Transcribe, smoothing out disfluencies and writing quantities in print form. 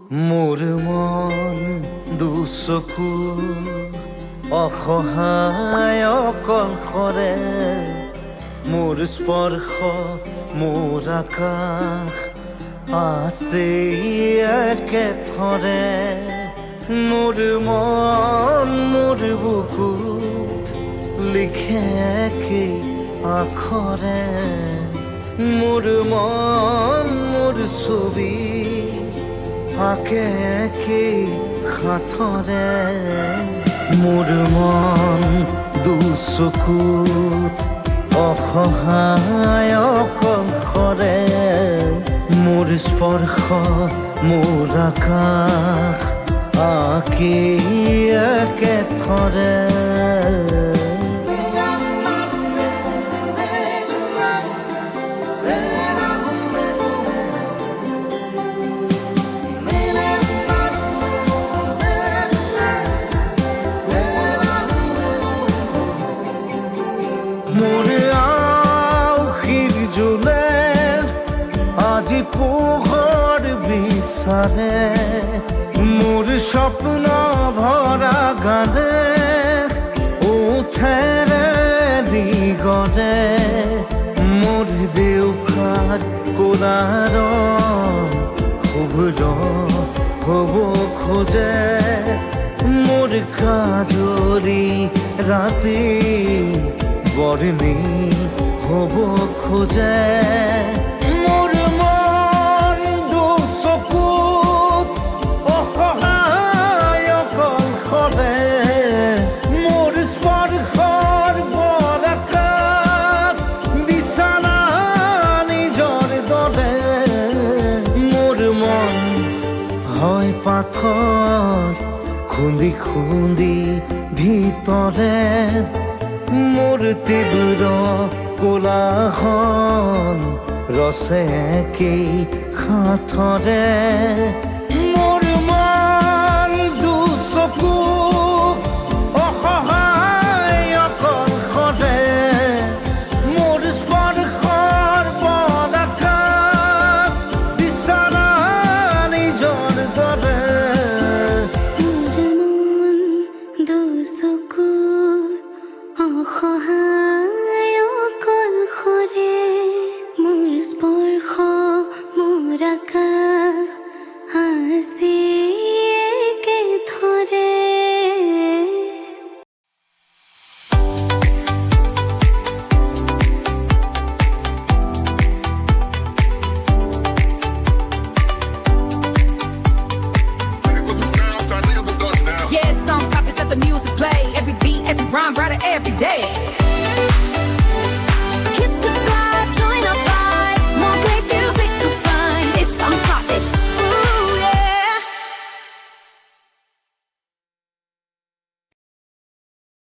মোৰ মন দুচকু অসহায় অকলশৰে মোৰ স্পৰ্শ মোৰ আকাশ আছে একেথৰে মোৰ মন মোৰ বুকুত লিখে কি আখৰে মোৰ মন মোৰ ছবি আঁকে কি হাতৰে মোৰ মন দুচকুত অসহায় অকলশৰে মোৰ স্পৰ্শ মোৰ আকাশ আঁকি একেথৰে মোৰ আউসীৰ জোলে আজি পোহৰ বিচাৰে মোৰ স্বপ্ন ভৰা গানে উঠেৰে গৰে মোৰ দেউখাৰ কোলাৰ শুভ্ৰ হ'ব খোজে মোৰ কাজৰি ৰাতি বৰ্ণি হ'ব খোজে মোৰ মন দুচকুত অসহায় অকলশৰে মোৰ স্পৰ্শৰ বৰকাত বিছানা নিজৰ দৰে মোৰ মন হয় পাথৰ খুন্দি খুন্দি ভিতৰে মোৰ তীব্ৰ কোলাহল ৰচে কি হাতৰে মোৰ মন দুচকু অসহায় অকলশৰে মোৰ স্পৰ্শৰ বৰকাত বিছানা নিজৰ দৰে অসহায় অকলশৰে মোৰ স্পৰ্শ মোৰ আকাশ আজি একেথৰে Yeah, some stop and set the music play. Every beat, every rhyme, writer every day.